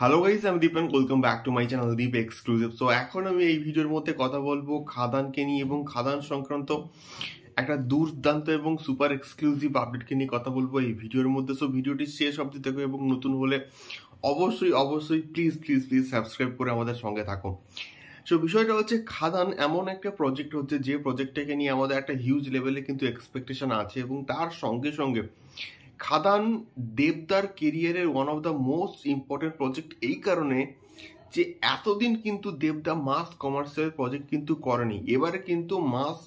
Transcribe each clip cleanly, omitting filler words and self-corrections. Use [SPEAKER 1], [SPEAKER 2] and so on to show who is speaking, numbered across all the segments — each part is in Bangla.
[SPEAKER 1] হ্যালো গাইস, আমি Deep and welcome back to my channel Deep exclusive. So এখন আমি এই ভিডিওর মধ্যে কথা বলবো খাদানকে নিয়ে এবং খাদান সংক্রান্ত একটা দুর্দান্ত এবং সুপার এক্সক্লুসিভ আপডেটকে নিয়ে কথা বলবো এই ভিডিওর মধ্যে। সো ভিডিওটি শেষ অবধি দেখো এবং নতুন হলে অবশ্যই প্লিজ প্লিজ প্লিজ সাবস্ক্রাইব করে আমাদের সঙ্গে থাকো। সো বিষয়টা হচ্ছে খাদান এমন একটা প্রজেক্ট হচ্ছে যে প্রজেক্টটাকে নিয়ে আমাদের একটা হিউজ লেভেলে কিন্তু এক্সপেকটেশন আছে এবং তার সঙ্গে সঙ্গে খাদান দেবদার কেরিয়ারের one of the most important project এই কারণে যে এতদিন কিন্তু দেবদা মাস কমার্শিয়াল প্রজেক্ট কিন্তু করেনি। এবারে কিন্তু মাস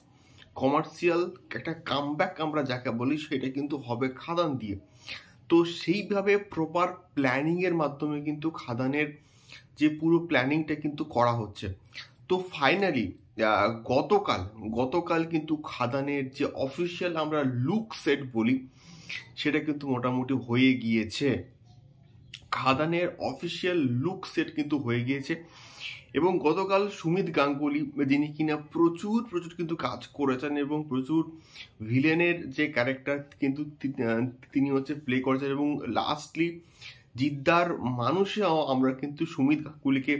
[SPEAKER 1] কমার্শিয়াল একটা কামব্যাক আমরা যাকে বলি সেটা কিন্তু হবে খাদান দিয়ে। তো সেইভাবে প্রপার প্ল্যানিংয়ের মাধ্যমে কিন্তু খাদানের যে পুরো প্ল্যানিংটা কিন্তু করা হচ্ছে। তো ফাইনালি গতকাল কিন্তু খাদানের যে অফিসিয়াল আমরা লুক সেট বলি সেটা কিন্তু মোটামুটি হয়ে গিয়েছে। খাদানের অফিসিয়াল লুক সেট কিন্তু হয়ে গিয়েছে এবং গতকাল সুমিত গাঙ্গুলি, যিনি কিনা প্রচুর কিন্তু কাজ করেছেন এবং প্রচুর ভিলেনের যে ক্যারেক্টার কিন্তু তিনি হচ্ছে প্লে করেছেন এবং লাস্টলি জিদ্দার মানুষে আমরা কিন্তু সুমিত গাঙ্গুলিকে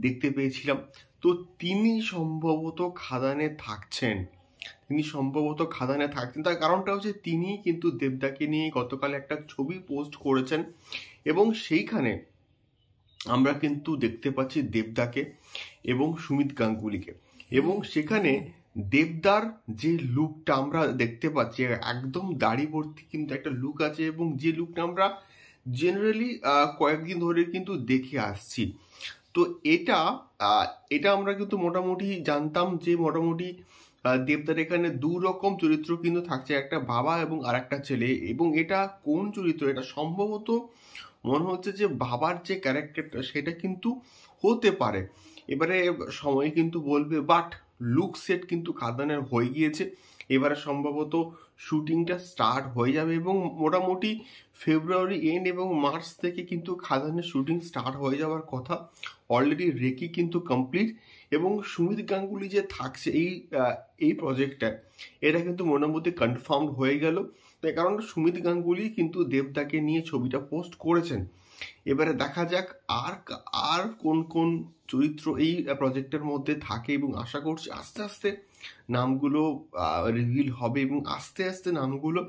[SPEAKER 1] দেখতে পেয়েছিলাম। তো তিনি সম্ভবত খাদানে থাকছেন তার কারণটা হচ্ছে তিনি কিন্তু দেবদাকে নিয়ে গতকাল একটা ছবি পোস্ট করেছেন এবং সেইখানে আমরা কিন্তু দেখতে পাচ্ছি দেবদাকে এবং সুমিত গাঙ্গুলিকে এবং সেখানে দেবদার যে লুকটা আমরা দেখতে পাচ্ছি একদম দাড়ি ভর্তি কিন্তু একটা লুক আছে এবং যে লুকটা আমরা জেনারেলি কয়েকদিন ধরে কিন্তু দেখে আসছি। তো এটা আমরা কিন্তু মোটামুটি জানতাম যে মোটামুটি দেবদার এখানে দু রকম চরিত্র কিন্তু থাকছে, একটা বাবা এবং আর একটা ছেলে। এবং এটা কোন চরিত্র, এটা সম্ভবত মনে হচ্ছে যে বাবার যে ক্যারেক্টারটা সেটা কিন্তু হতে পারে, এবারে সময় কিন্তু বলবে। বাট লুক সেট কিন্তু খাদানের হয়ে গিয়েছে, এবারে সম্ভবত শুটিংটা স্টার্ট হয়ে যাবে এবং মোটামুটি ফেব্রুয়ারি এন্ড এবং মার্চ থেকে কিন্তু খাদানের শুটিং স্টার্ট হয়ে যাওয়ার কথা। অলরেডি রেকি কিন্তু কমপ্লিট এবং সুমিত গাঙ্গুলি যে থাকছে এই প্রজেক্টটা এটা কিন্তু মোটামুটি কনফার্ম হয়ে গেল। তাই কারণ সুমিত গাঙ্গুলি কিন্তু দেবদাকে নিয়ে ছবিটা পোস্ট করেছেন। এবারে দেখা যাক আর কোন কোন চরিত্র এই প্রজেক্টের মধ্যে থাকে এবং আশা করছি আস্তে আস্তে নামগুলো রিভিল হবে এবং আস্তে আস্তে নামগুলো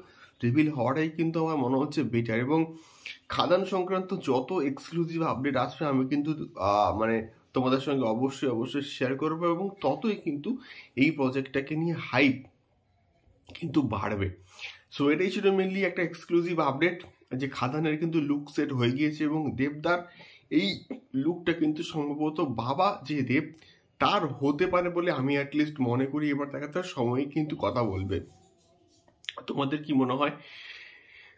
[SPEAKER 1] রিভিল হওয়াটাই কিন্তু আমার মনে হচ্ছে বেটার। এবং খাদান সংক্রান্ত যত এক্সক্লুসিভ আপডেট আসবে আমি কিন্তু মানে তোমাদের সঙ্গে অবশ্যই শেয়ার করবো এবং ততই কিন্তু এই প্রজেক্টটাকে নিয়ে হাইপ কিন্তু বাড়বে। সো এটাই ছিল মেনলি একটা এক্সক্লুসিভ আপডেট যে খাদানের কিন্তু লুক সেট হয়ে গিয়েছে এবং দেবদার এই লুকটা কিন্তু সম্ভবত বাবা যে দেব তার হতে পারে বলে আমি অ্যাটলিস্ট মনে করি। এবার দেখা তার সময় কিন্তু কথা বলবে। তোমাদের কি মনে হয়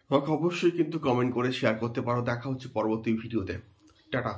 [SPEAKER 1] আমাকে অবশ্যই কিন্তু কমেন্ট করে শেয়ার করতে পারো। দেখা হচ্ছে পরবর্তী ভিডিওতে। টাটা।